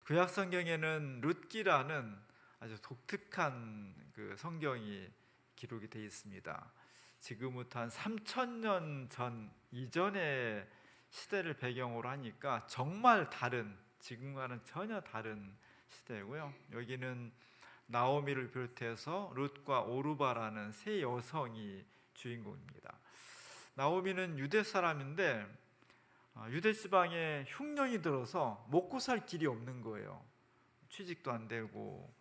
구약 성경에는 룻기라는 아주 독특한 그 성경이 기록이 되어 있습니다. 지금부터 한 3,000년 전 이전의 시대를 배경으로 하니까 정말 다른, 지금과는 전혀 다른 시대고요. 여기는 나오미를 비롯해서 룻과 오르바라는 세 여성이 주인공입니다. 나오미는 유대 사람인데 유대 지방에 흉년이 들어서 먹고 살 길이 없는 거예요. 취직도 안 되고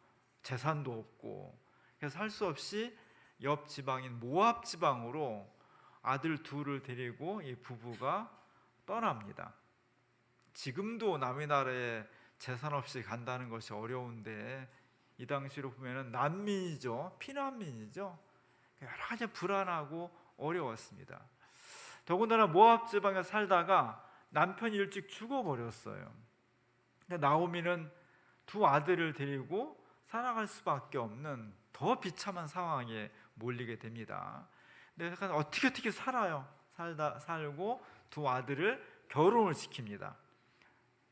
재산도 없고, 그래서 할 수 없이 옆 지방인 모압 지방으로 아들 둘을 데리고 이 부부가 떠납니다. 지금도 남의 나라에 재산 없이 간다는 것이 어려운데 이 당시로 보면은 난민이죠. 피난민이죠. 여러 가지 불안하고 어려웠습니다. 더군다나 모압 지방에 살다가 남편이 일찍 죽어버렸어요. 나오미는 두 아들을 데리고 살아갈 수밖에 없는 더 비참한 상황에 몰리게 됩니다. 근데 어떻게 살아요. 살고 두 아들을 결혼을 시킵니다.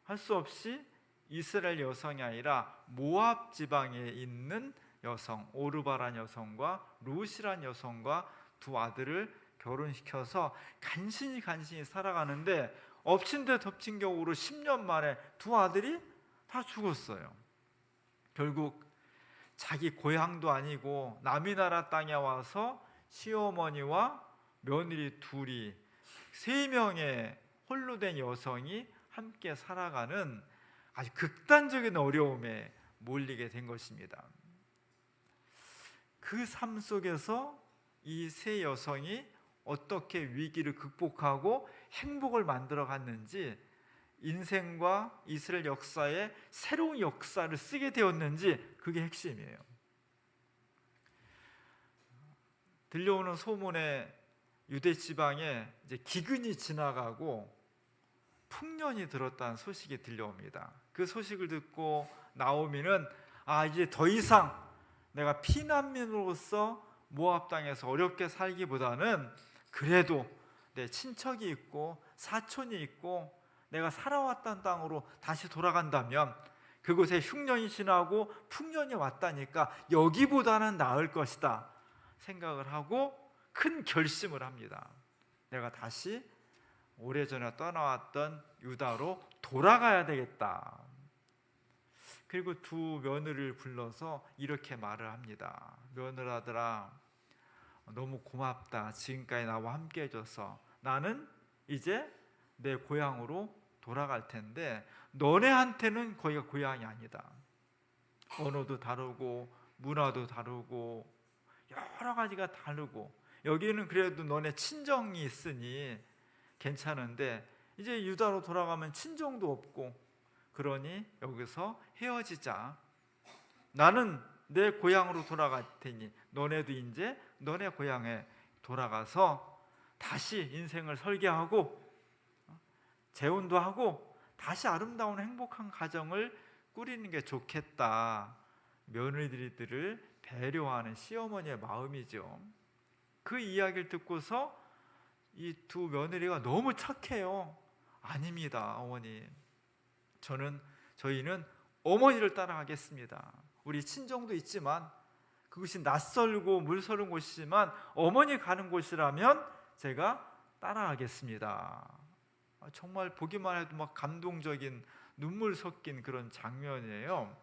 할 수 없이 이스라엘 여성이 아니라 모압 지방에 있는 여성, 오르바란 여성과 룻이란 여성과 두 아들을 결혼시켜서 간신히 살아가는데 엎친 데 덮친 격으로 10년 만에 두 아들이 다 죽었어요. 결국 자기 고향도 아니고 남의 나라 땅에 와서 시어머니와 며느리 둘이 3명의 홀로 된 여성이 함께 살아가는 아주 극단적인 어려움에 몰리게 된 것입니다. 그 삶 속에서 이 세 여성이 어떻게 위기를 극복하고 행복을 만들어 갔는지, 인생과 이스라엘 역사에 새로운 역사를 쓰게 되었는지, 그게 핵심이에요. 들려오는 소문에 유대 지방에 이제 기근이 지나가고 풍년이 들었다는 소식이 들려옵니다. 그 소식을 듣고 나오미는 이제 더 이상 내가 피난민으로서 모압 땅에서 어렵게 살기보다는 그래도 내 친척이 있고 사촌이 있고 내가 살아왔던 땅으로 다시 돌아간다면 그곳에 흉년이 지나고 풍년이 왔다니까 여기보다는 나을 것이다 생각을 하고 큰 결심을 합니다. 내가 다시 오래전에 떠나왔던 유다로 돌아가야 되겠다. 그리고 두 며느리를 불러서 이렇게 말을 합니다. 며느라들아, 너무 고맙다. 지금까지 나와 함께 해줘서. 나는 이제 내 고향으로 돌아갈 텐데 너네한테는 거기가 고향이 아니다. 언어도 다르고 문화도 다르고 여러 가지가 다르고 여기는 그래도 너네 친정이 있으니 괜찮은데 이제 유다로 돌아가면 친정도 없고, 그러니 여기서 헤어지자. 나는 내 고향으로 돌아갈 테니 너네도 이제 너네 고향에 돌아가서 다시 인생을 설계하고 재혼도 하고 다시 아름다운 행복한 가정을 꾸리는 게 좋겠다. 며느리들을 배려하는 시어머니의 마음이죠. 그 이야기를 듣고서 이 두 며느리가 너무 착해요. 아닙니다, 어머니. 저희는 어머니를 따라가겠습니다. 우리 친정도 있지만 그것이 낯설고 물서른 곳이지만 어머니 가는 곳이라면 제가 따라가겠습니다. 정말 보기만 해도 막 감동적인 눈물 섞인 그런 장면이에요.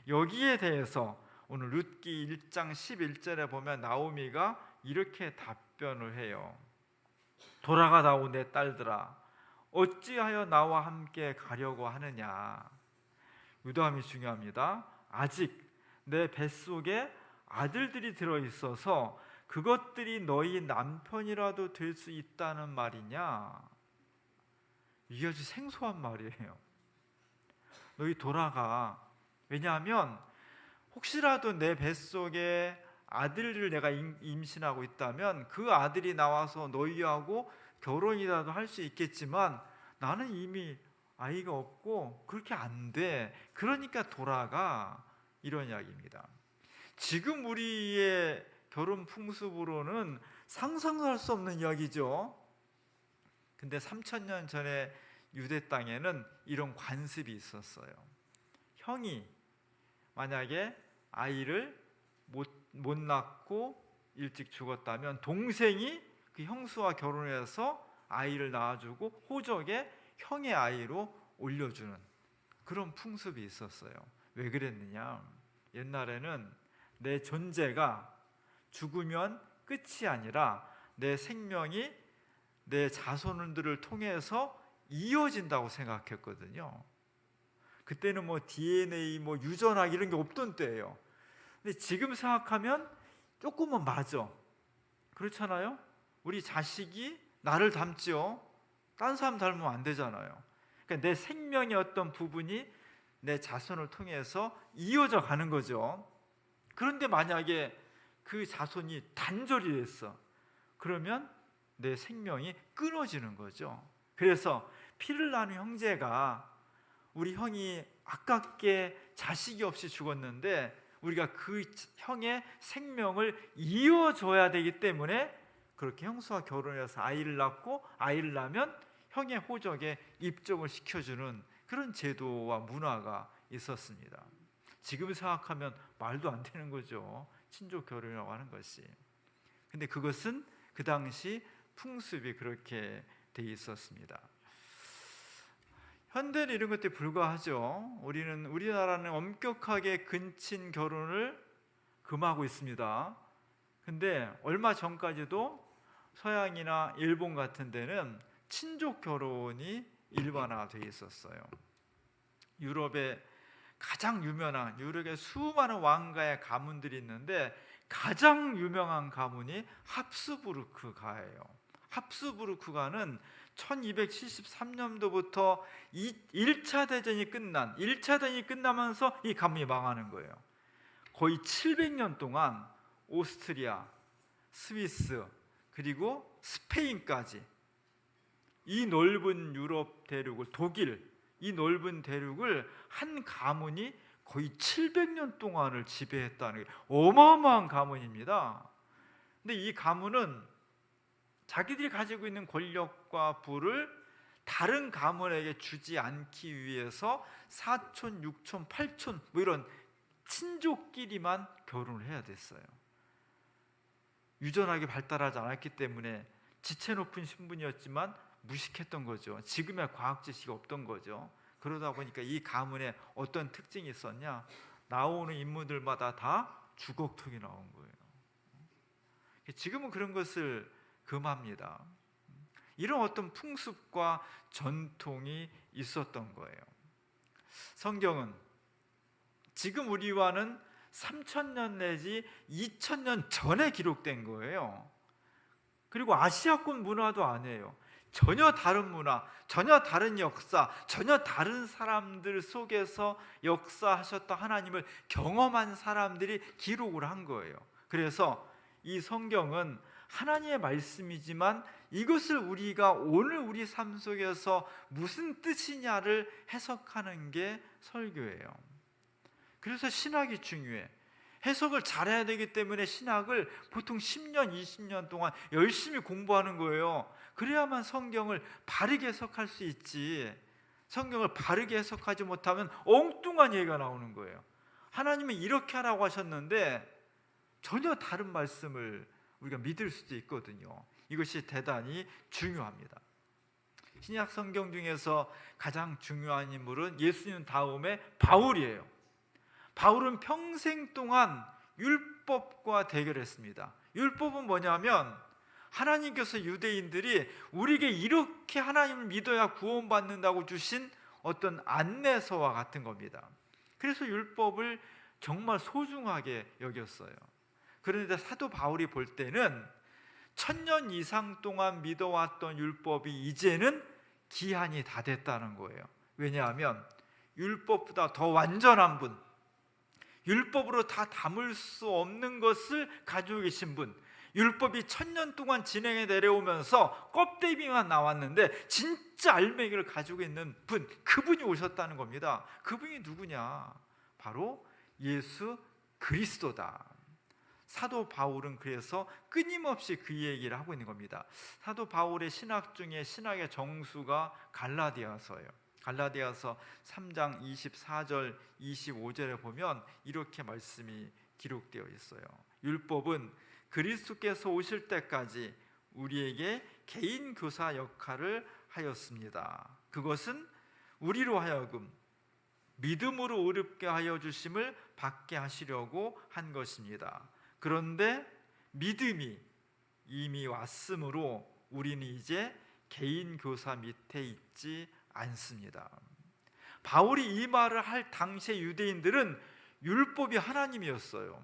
여기에 대해서 오늘 룻기 1장 11절에 보면 나오미가 이렇게 답변을 해요. 돌아가다오 내 딸들아, 어찌하여 나와 함께 가려고 하느냐. 유다함이 중요합니다. 아직 내 뱃속에 아들들이 들어있어서 그것들이 너희 남편이라도 될 수 있다는 말이냐. 이게 아주 생소한 말이에요. 너희 돌아가. 왜냐하면 혹시라도 내 뱃속에 아들을 내가 임신하고 있다면 그 아들이 나와서 너희하고 결혼이라도 할 수 있겠지만 나는 이미 아이가 없고 그렇게 안 돼. 그러니까 돌아가. 이런 이야기입니다. 지금 우리의 결혼 풍습으로는 상상도 할 수 없는 이야기죠. 근데 3,000년 전에 유대 땅에는 이런 관습이 있었어요. 형이 만약에 아이를 못 낳고 일찍 죽었다면 동생이 그 형수와 결혼해서 아이를 낳아주고 호적에 형의 아이로 올려주는 그런 풍습이 있었어요. 왜 그랬느냐? 옛날에는 내 존재가 죽으면 끝이 아니라 내 생명이 내 자손들을 통해서 이어진다고 생각했거든요. 그때는 뭐 DNA, 뭐 유전학 이런 게 없던 때예요. 근데 지금 생각하면 조금은 맞아. 그렇잖아요? 우리 자식이 나를 닮지요. 딴 사람 닮으면 안 되잖아요. 그러니까 내 생명의 어떤 부분이 내 자손을 통해서 이어져 가는 거죠. 그런데 만약에 그 자손이 단절이 됐어. 그러면 내 생명이 끊어지는 거죠. 그래서 피를 나눈 형제가 우리 형이 아깝게 자식이 없이 죽었는데 우리가 그 형의 생명을 이어줘야 되기 때문에 그렇게 형수와 결혼해서 아이를 낳고 아이를 낳으면 형의 호적에 입적을 시켜주는 그런 제도와 문화가 있었습니다. 지금 생각하면 말도 안 되는 거죠. 친족 결혼이라고 하는 것이. 근데 그것은 그 당시 풍습이 그렇게 돼 있었습니다. 현대는 이런 것들이 불가하죠. 우리나라는 엄격하게 근친 결혼을 금하고 있습니다. 근데 얼마 전까지도 서양이나 일본 같은 데는 친족 결혼이 일반화되어 있었어요. 유럽에 가장 유명한 유럽의 수많은 왕가의 가문들이 있는데 가장 유명한 가문이 합스부르크가예요. 합스부르크가는 1273년도부터 1차 대전이 끝나면서 이 가문이 망하는 거예요. 거의 700년 동안 오스트리아, 스위스, 그리고 스페인까지 이 넓은 유럽 대륙을, 독일, 이 넓은 대륙을 한 가문이 거의 700년 동안을 지배했다는 게 어마어마한 가문입니다. 근데 이 가문은 자기들이 가지고 있는 권력과 부를 다른 가문에게 주지 않기 위해서 사촌, 육촌, 팔촌 뭐 이런 친족끼리만 결혼을 해야 됐어요. 유전학이 발달하지 않았기 때문에 지체 높은 신분이었지만 무식했던 거죠. 지금의 과학 지식이 없던 거죠. 그러다 보니까 이 가문에 어떤 특징이 있었냐? 나오는 인물들마다 다 주걱턱이 나온 거예요. 지금은 그런 것을 금합니다. 이런 어떤 풍습과 전통이 있었던 거예요. 성경은 지금 우리와는 3000년 내지 2000년 전에 기록된 거예요. 그리고 아시아권 문화도 아니에요. 전혀 다른 문화, 전혀 다른 역사, 전혀 다른 사람들 속에서 역사하셨던 하나님을 경험한 사람들이 기록을 한 거예요. 그래서 이 성경은 하나님의 말씀이지만 이것을 우리가 오늘 우리 삶 속에서 무슨 뜻이냐를 해석하는 게 설교예요. 그래서 신학이 중요해. 해석을 잘해야 되기 때문에 신학을 보통 10년, 20년 동안 열심히 공부하는 거예요. 그래야만 성경을 바르게 해석할 수 있지. 성경을 바르게 해석하지 못하면 엉뚱한 얘기가 나오는 거예요. 하나님은 이렇게 하라고 하셨는데 전혀 다른 말씀을 우리가 믿을 수도 있거든요. 이것이 대단히 중요합니다. 신약 성경 중에서 가장 중요한 인물은 예수님 다음에 바울이에요. 바울은 평생 동안 율법과 대결했습니다. 율법은 뭐냐면 하나님께서 유대인들이 우리에게 이렇게 하나님을 믿어야 구원받는다고 주신 어떤 안내서와 같은 겁니다. 그래서 율법을 정말 소중하게 여겼어요. 그런데 사도 바울이 볼 때는 1000년 이상 동안 믿어왔던 율법이 이제는 기한이 다 됐다는 거예요. 왜냐하면 율법보다 더 완전한 분, 율법으로 다 담을 수 없는 것을 가지고 계신 분, 율법이 1000년 동안 진행해 내려오면서 껍데기만 나왔는데 진짜 알맹이를 가지고 있는 분, 그분이 오셨다는 겁니다. 그분이 누구냐? 바로 예수 그리스도다. 사도 바울은 그래서 끊임없이 그 얘기를 하고 있는 겁니다. 사도 바울의 신학 중에 신학의 정수가 갈라디아서예요. 갈라디아서 3장 24절 25절에 보면 이렇게 말씀이 기록되어 있어요. 율법은 그리스도께서 오실 때까지 우리에게 개인 교사 역할을 하였습니다. 그것은 우리로 하여금 믿음으로 의롭게 하여 주심을 받게 하시려고 한 것입니다. 그런데 믿음이 이미 왔으므로 우리는 이제 개인 교사 밑에 있지 않습니다. 바울이 이 말을 할 당시의 유대인들은 율법이 하나님이었어요.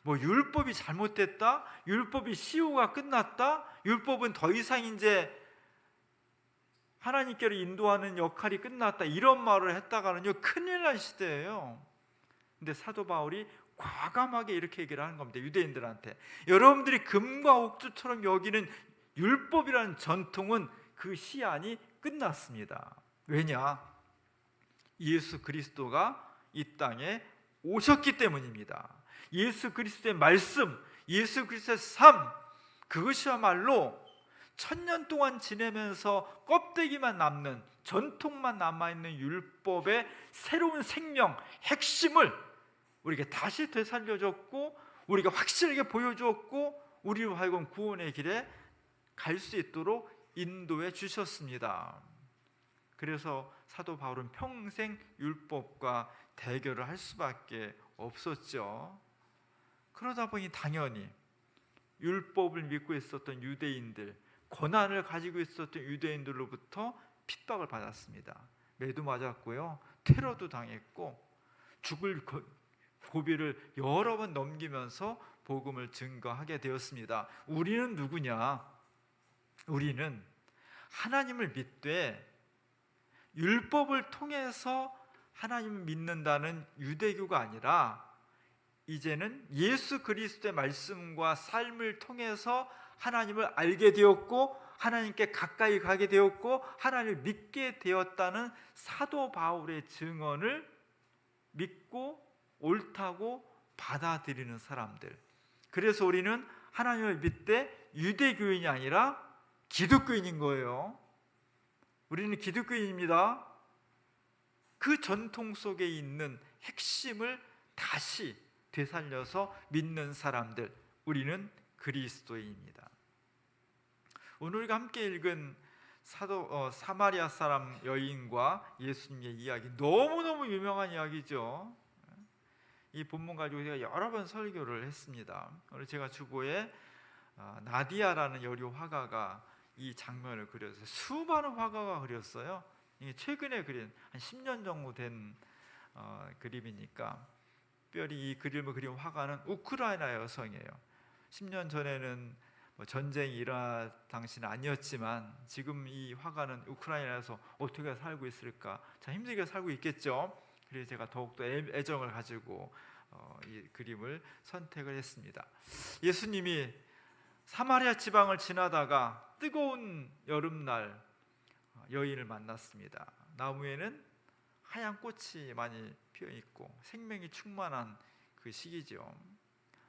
뭐 율법이 잘못됐다, 율법이 시효가 끝났다, 율법은 더 이상 이제 하나님께로 인도하는 역할이 끝났다, 이런 말을 했다가는요 큰일 날 시대예요. 근데 사도 바울이 과감하게 이렇게 얘기를 하는 겁니다. 유대인들한테 여러분들이 금과 옥조처럼 여기는 율법이라는 전통은 그 시한이 끝났습니다. 왜냐? 예수 그리스도가 이 땅에 오셨기 때문입니다. 예수 그리스도의 말씀, 예수 그리스도의 삶, 그것이야말로 1000년 동안 지내면서 껍데기만 남는, 전통만 남아있는 율법의 새로운 생명, 핵심을 우리에게 다시 되살려줬고, 우리가 확실하게 보여주었고, 우리로 하여금 구원의 길에 갈 수 있도록 인도해 주셨습니다. 그래서 사도 바울은 평생 율법과 대결을 할 수밖에 없었죠. 그러다 보니 당연히 율법을 믿고 있었던 유대인들, 고난을 가지고 있었던 유대인들로부터 핍박을 받았습니다. 매도 맞았고요, 테러도 당했고, 죽을 고비를 여러 번 넘기면서 복음을 증거하게 되었습니다. 우리는 누구냐? 우리는 하나님을 믿되 율법을 통해서 하나님을 믿는다는 유대교가 아니라 이제는 예수 그리스도의 말씀과 삶을 통해서 하나님을 알게 되었고, 하나님께 가까이 가게 되었고, 하나님을 믿게 되었다는 사도 바울의 증언을 믿고 옳다고 받아들이는 사람들. 그래서 우리는 하나님을 믿되 유대교인이 아니라 기독교인인 거예요. 우리는 기독교인입니다. 그 전통 속에 있는 핵심을 다시 되살려서 믿는 사람들, 우리는 그리스도인입니다. 오늘 우리가 함께 읽은 사마리아 사람 여인과 예수님의 이야기, 너무너무 유명한 이야기죠. 이 본문 가지고 제가 여러 번 설교를 했습니다. 오늘 제가 주보에 나디아라는 여류 화가가 이 장면을 그렸어요. 수많은 화가가 그렸어요. 이게 최근에 그린, 한 10년 정도 된 그림이니까, 특별히 이 그림을 그린 화가는 우크라이나 여성이에요. 10년 전에는 전쟁이 일어날 당시는 아니었지만 지금 이 화가는 우크라이나에서 어떻게 살고 있을까? 참 힘들게 살고 있겠죠. 그래서 제가 더욱더 애정을 가지고 이 그림을 선택을 했습니다. 예수님이 사마리아 지방을 지나다가 뜨거운 여름날 여인을 만났습니다. 나무에는 하얀 꽃이 많이 피어있고 생명이 충만한 그 시기죠.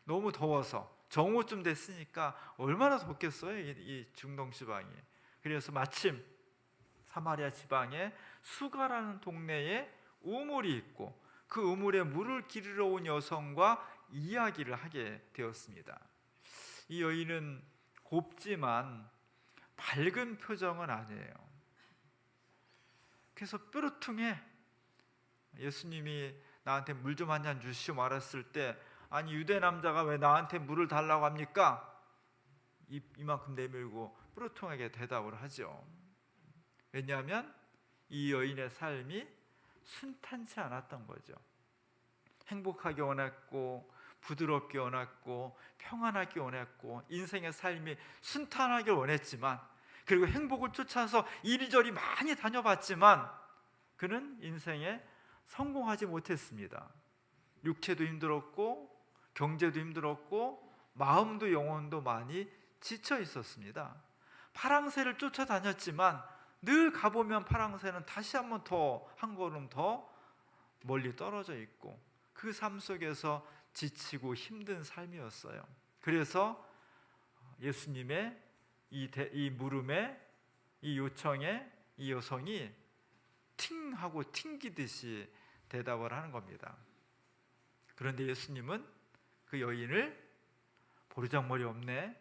너무 더워서 정오쯤 됐으니까 얼마나 덥겠어요, 이 중동 지방이. 그래서 마침 사마리아 지방에 수가라는 동네에 우물이 있고, 그 우물에 물을 기르러 온 여성과 이야기를 하게 되었습니다. 이 여인은 곱지만 밝은 표정은 아니에요. 그래서 뾰루퉁해. 예수님이 나한테 물 좀 한 잔 주시오 말했을 때, 아니 유대 남자가 왜 나한테 물을 달라고 합니까? 이만큼 내밀고 뾰루퉁하게 대답을 하죠. 왜냐하면 이 여인의 삶이 순탄치 않았던 거죠. 행복하게 원했고, 부드럽게 원했고, 평안하게 원했고, 인생의 삶이 순탄하게 원했지만, 그리고 행복을 쫓아서 이리저리 많이 다녀봤지만 그는 인생에 성공하지 못했습니다. 육체도 힘들었고, 경제도 힘들었고, 마음도 영혼도 많이 지쳐 있었습니다. 파랑새를 쫓아다녔지만 늘 가보면 파랑새는 다시 한번 더, 한 걸음 더 멀리 떨어져 있고, 그 삶 속에서 지치고 힘든 삶이었어요. 그래서 예수님의 이 물음에, 이 요청에 이 여성이 팅하고 튕기듯이 대답을 하는 겁니다. 그런데 예수님은 그 여인을 보르장머리 없네,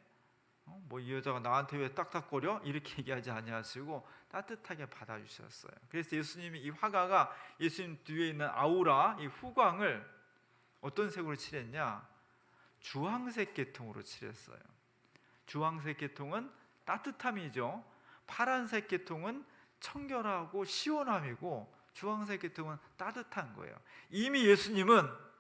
뭐 이 여자가 나한테 왜 딱딱거려? 이렇게 얘기하지 아니하시고 따뜻하게 받아주셨어요. 그래서 예수님이 이 화가가 예수님 뒤에 있는 아우라, 이 후광을 어떤 색으로 칠했냐? 주황색 계통으로 칠했어요. 주황색 계통은 따뜻함이죠. 파란색 계통은 청결하고 시원함이고, 주황색 계통은 따뜻한 거예요. 이미 예수님은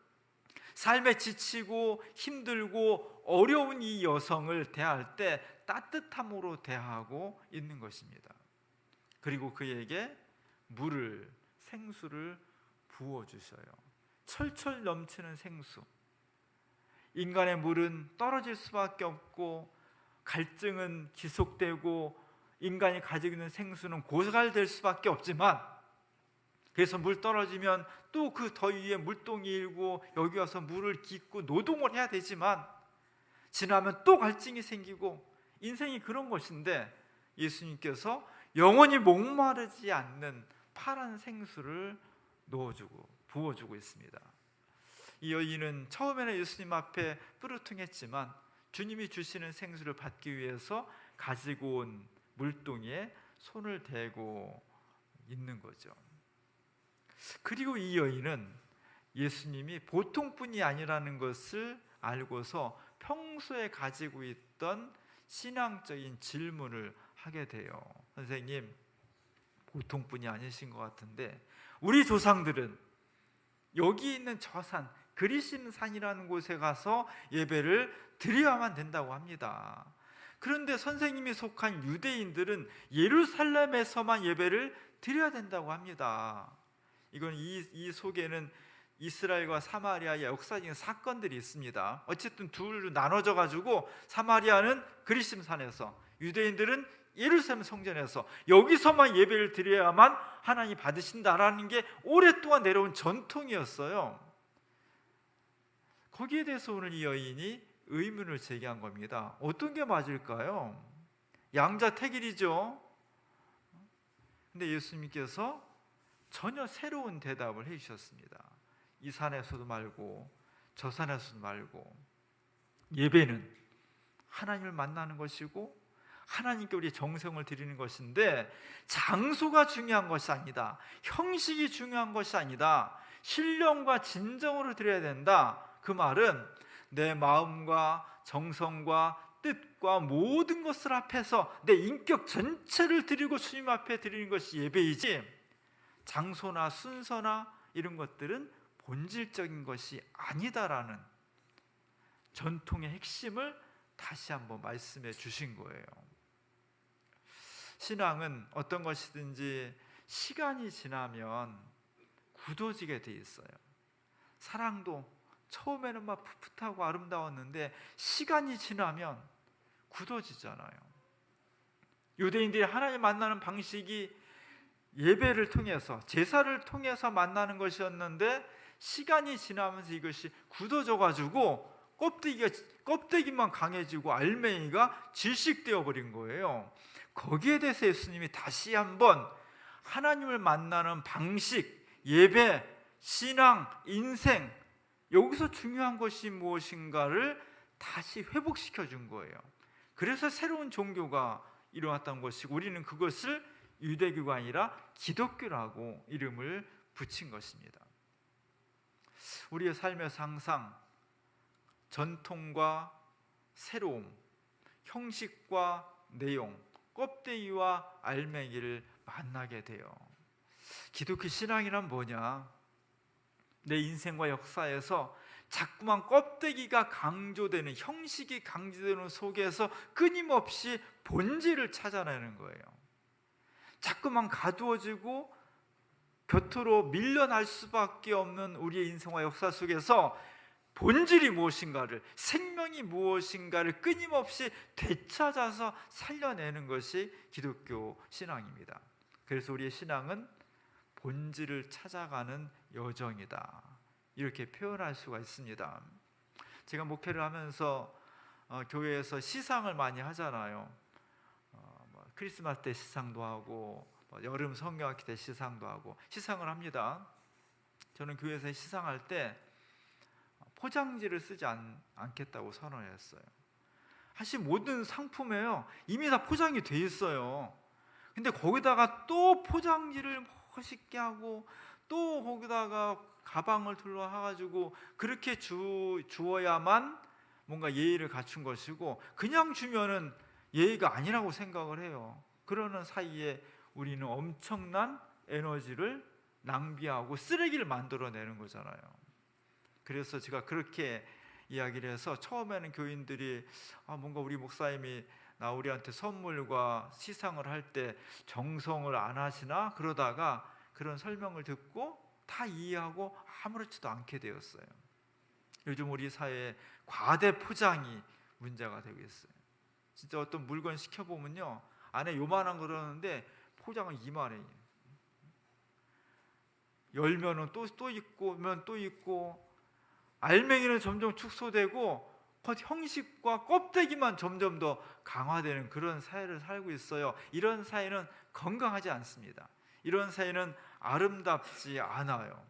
삶에 지치고 힘들고 어려운 이 여성을 대할 때 따뜻함으로 대하고 있는 것입니다. 그리고 그에게 물을, 생수를 부어주셔요. 철철 넘치는 생수. 인간의 물은 떨어질 수밖에 없고, 갈증은 지속되고, 인간이 가지고 있는 생수는 고갈될 수밖에 없지만, 그래서 물 떨어지면 또 그 더위에 물동이 일고 여기 와서 물을 깃고 노동을 해야 되지만, 지나면 또 갈증이 생기고, 인생이 그런 것인데 예수님께서 영원히 목마르지 않는 파란 생수를 넣어주고 부어주고 있습니다. 이 여인은 처음에는 예수님 앞에 뾰루퉁했지만 주님이 주시는 생수를 받기 위해서 가지고 온 물동이에 손을 대고 있는 거죠. 그리고 이 여인은 예수님이 보통 분이 아니라는 것을 알고서 평소에 가지고 있던 신앙적인 질문을 하게 돼요. 선생님, 보통 분이 아니신 것 같은데 우리 조상들은 여기 있는 저 산, 그리심산이라는 곳에 가서 예배를 드려야만 된다고 합니다. 그런데 선생님이 속한 유대인들은 예루살렘에서만 예배를 드려야 된다고 합니다. 이건 이 속에는 이스라엘과 사마리아의 역사적인 사건들이 있습니다. 어쨌든 둘로 나눠져 가지고 사마리아는 그리심산에서, 유대인들은 예루살렘 성전에서 여기서만 예배를 드려야만 하나님 받으신다라는 게 오랫동안 내려온 전통이었어요. 거기에 대해서 오늘 이 여인이 의문을 제기한 겁니다. 어떤 게 맞을까요? 양자택일이죠. 근데 예수님께서 전혀 새로운 대답을 해주셨습니다. 이 산에서도 말고 저 산에서도 말고, 예배는 하나님을 만나는 것이고 하나님께 우리 정성을 드리는 것인데, 장소가 중요한 것이 아니다, 형식이 중요한 것이 아니다, 신령과 진정으로 드려야 된다. 그 말은 내 마음과 정성과 뜻과 모든 것을 합해서 내 인격 전체를 드리고 주님 앞에 드리는 것이 예배이지, 장소나 순서나 이런 것들은 본질적인 것이 아니다라는 전통의 핵심을 다시 한번 말씀해 주신 거예요. 신앙은 어떤 것이든지 시간이 지나면 굳어지게 돼 있어요. 사랑도 처음에는 막 풋풋하고 아름다웠는데 시간이 지나면 굳어지잖아요. 유대인들이 하나님 만나는 방식이 예배를 통해서, 제사를 통해서 만나는 것이었는데 시간이 지나면서 이것이 굳어져 가지고 껍데기만 강해지고 알맹이가 질식되어 버린 거예요. 거기에 대해서 예수님이 다시 한번 하나님을 만나는 방식, 예배, 신앙, 인생, 여기서 중요한 것이 무엇인가를 다시 회복시켜 준 거예요. 그래서 새로운 종교가 일어났던 것이고, 우리는 그것을 유대교가 아니라 기독교라고 이름을 붙인 것입니다. 우리의 삶에서 항상 전통과 새로움, 형식과 내용, 껍데기와 알맹이를 만나게 돼요. 기독교 신앙이란 뭐냐? 내 인생과 역사에서 자꾸만 껍데기가 강조되는, 형식이 강조되는 속에서 끊임없이 본질을 찾아내는 거예요. 자꾸만 가두어지고 곁으로 밀려날 수밖에 없는 우리의 인생과 역사 속에서 본질이 무엇인가를, 생명이 무엇인가를 끊임없이 되찾아서 살려내는 것이 기독교 신앙입니다. 그래서 우리의 신앙은 본질을 찾아가는 여정이다, 이렇게 표현할 수가 있습니다. 제가 목회를 하면서 교회에서 시상을 많이 하잖아요. 크리스마스 때 시상도 하고 여름 성경학기 때 시상도 하고 시상을 합니다. 저는 교회에서 시상할 때 포장지를 쓰지 않겠다고 선언했어요. 사실 모든 상품에요 이미 다 포장이 돼 있어요. 근데 거기다가 또 포장지를 멋있게 하고 또 거기다가 가방을 둘러가지고 그렇게 주어야만 뭔가 예의를 갖춘 것이고, 그냥 주면은 예의가 아니라고 생각을 해요. 그러는 사이에 우리는 엄청난 에너지를 낭비하고 쓰레기를 만들어내는 거잖아요. 그래서 제가 그렇게 이야기를 해서 처음에는 교인들이 뭔가 우리 목사님이 우리한테 선물과 시상을 할 때 정성을 안 하시나 그러다가 그런 설명을 듣고 다 이해하고 아무렇지도 않게 되었어요. 요즘 우리 사회에 과대 포장이 문제가 되고 있어요. 진짜 어떤 물건 시켜보면요 안에 요만한 거 들었는데 포장은 이만해요. 열면은 또 있고 면 또 있고, 알맹이는 점점 축소되고 형식과 껍데기만 점점 더 강화되는 그런 사회를 살고 있어요. 이런 사회는 건강하지 않습니다. 이런 사회는 아름답지 않아요.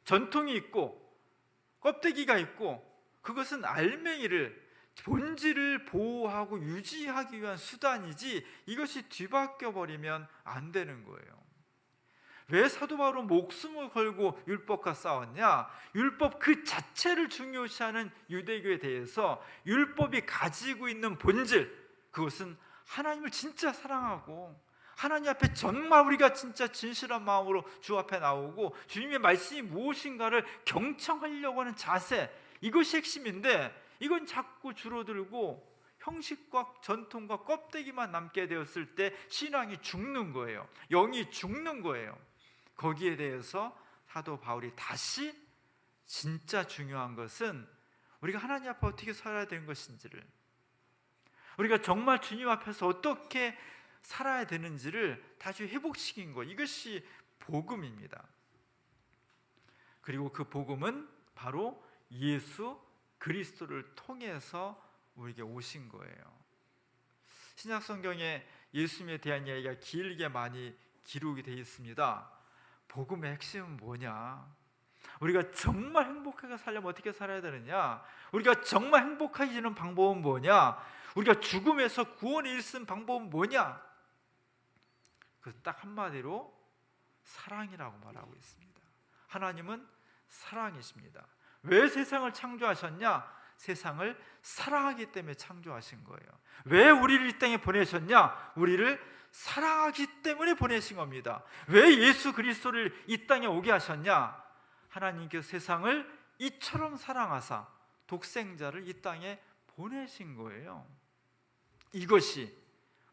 전통이 있고 껍데기가 있고 그것은 알맹이를 본질을 보호하고 유지하기 위한 수단이지 이것이 뒤바뀌어 버리면 안 되는 거예요. 왜 사도 바울은 목숨을 걸고 율법과 싸웠냐? 율법 그 자체를 중요시하는 유대교에 대해서 율법이 가지고 있는 본질, 그것은 하나님을 진짜 사랑하고 하나님 앞에 정말 우리가 진짜 진실한 마음으로 주 앞에 나오고 주님의 말씀이 무엇인가를 경청하려고 하는 자세, 이것이 핵심인데 이건 자꾸 줄어들고 형식과 전통과 껍데기만 남게 되었을 때 신앙이 죽는 거예요. 영이 죽는 거예요. 거기에 대해서 사도 바울이 다시 진짜 중요한 것은 우리가 하나님 앞에 어떻게 살아야 되는 것인지를, 우리가 정말 주님 앞에서 어떻게 살아야 되는지를 다시 회복시킨 것, 이것이 복음입니다. 그리고 그 복음은 바로 예수 그리스도를 통해서 우리에게 오신 거예요. 신약 성경에 예수님에 대한 이야기가 길게 많이 기록이 되어 있습니다. 복음의 핵심은 뭐냐? 우리가 정말 행복하게 살려면 어떻게 살아야 되느냐? 우리가 정말 행복해지는 방법은 뭐냐? 우리가 죽음에서 구원에 이르는 방법은 뭐냐? 그 딱 한마디로 사랑이라고 말하고 있습니다. 하나님은 사랑이십니다. 왜 세상을 창조하셨냐? 세상을 사랑하기 때문에 창조하신 거예요. 왜 우리를 이 땅에 보내셨냐? 우리를 사랑하기 때문에 보내신 겁니다. 왜 예수 그리스도를 이 땅에 오게 하셨냐? 하나님께서 세상을 이처럼 사랑하사 독생자를 이 땅에 보내신 거예요. 이것이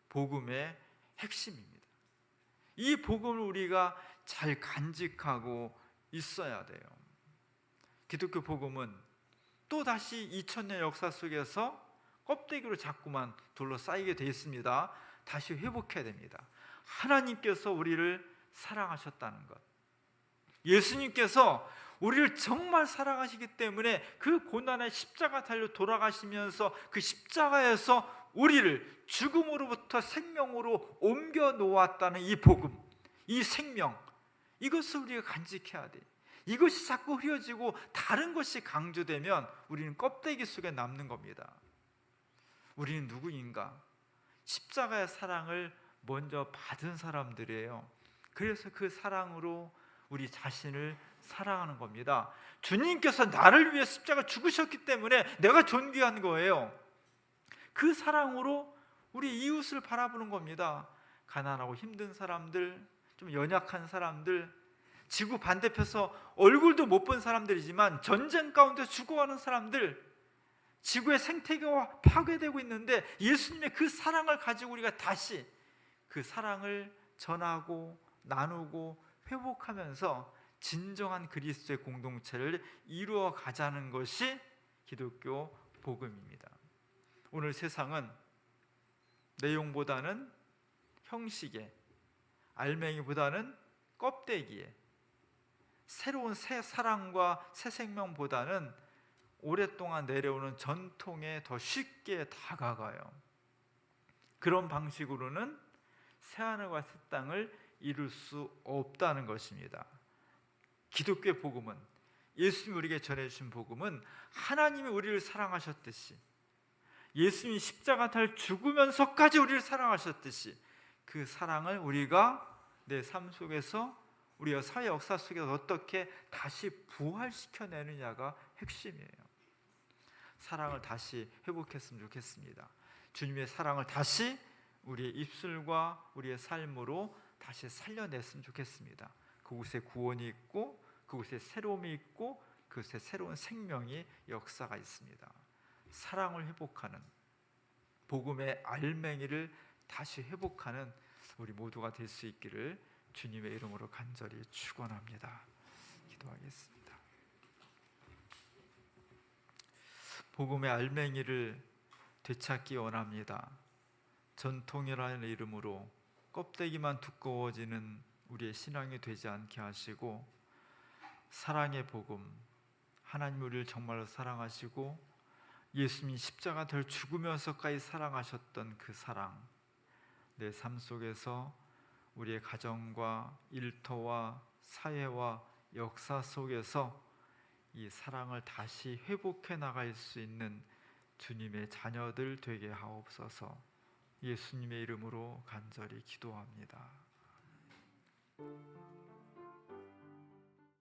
복음의 핵심입니다. 이 복음을 우리가 잘 간직하고 있어야 돼요. 기독교 복음은 또 다시 2000년 역사 속에서 껍데기로 자꾸만 둘러싸이게 되어 있습니다. 다시 회복해야 됩니다. 하나님께서 우리를 사랑하셨다는 것, 예수님께서 우리를 정말 사랑하시기 때문에 그 고난의 십자가 달려 돌아가시면서 그 십자가에서 우리를 죽음으로부터 생명으로 옮겨 놓았다는 이 복음, 이 생명, 이것을 우리가 간직해야 돼. 이것이 자꾸 흐려지고 다른 것이 강조되면 우리는 껍데기 속에 남는 겁니다. 우리는 누구인가? 십자가의 사랑을 먼저 받은 사람들이에요. 그래서 그 사랑으로 우리 자신을 사랑하는 겁니다. 주님께서 나를 위해 십자가 죽으셨기 때문에 내가 존귀한 거예요. 그 사랑으로 우리 이웃을 바라보는 겁니다. 가난하고 힘든 사람들, 좀 연약한 사람들, 지구 반대편에서 얼굴도 못 본 사람들이지만 전쟁 가운데 죽어가는 사람들, 지구의 생태계가 파괴되고 있는데 예수님의 그 사랑을 가지고 우리가 다시 그 사랑을 전하고 나누고 회복하면서 진정한 그리스도의 공동체를 이루어 가자는 것이 기독교 복음입니다. 오늘 세상은 내용보다는 형식에, 알맹이보다는 껍데기에, 새로운 새 사랑과 새 생명보다는 오랫동안 내려오는 전통에 더 쉽게 다가가요. 그런 방식으로는 새하늘과 새 땅을 이룰 수 없다는 것입니다. 기독교의 복음은, 예수님이 우리에게 전해주신 복음은 하나님이 우리를 사랑하셨듯이, 예수님이 십자가 달 죽으면서까지 우리를 사랑하셨듯이 그 사랑을 우리가 내 삶 속에서, 우리가 사회 역사 속에서 어떻게 다시 부활시켜내느냐가 핵심이에요. 사랑을 다시 회복했으면 좋겠습니다. 주님의 사랑을 다시 우리의 입술과 우리의 삶으로 다시 살려냈으면 좋겠습니다. 그곳에 구원이 있고, 그곳에 새로움이 있고, 그곳에 새로운 생명의 역사가 있습니다. 사랑을 회복하는, 복음의 알맹이를 다시 회복하는 우리 모두가 될 수 있기를 주님의 이름으로 간절히 축원합니다. 기도하겠습니다. 복음의 알맹이를 되찾기 원합니다. 전통이라는 이름으로 껍데기만 두꺼워지는 우리의 신앙이 되지 않게 하시고, 사랑의 복음, 하나님 우리를 정말로 사랑하시고 예수님이 십자가 될 죽으면서까지 사랑하셨던 그 사랑, 내 삶 속에서 우리의 가정과 일터와 사회와 역사 속에서 이 사랑을 다시 회복해 나갈 수 있는 주님의 자녀들 되게 하옵소서. 예수님의 이름으로 간절히 기도합니다.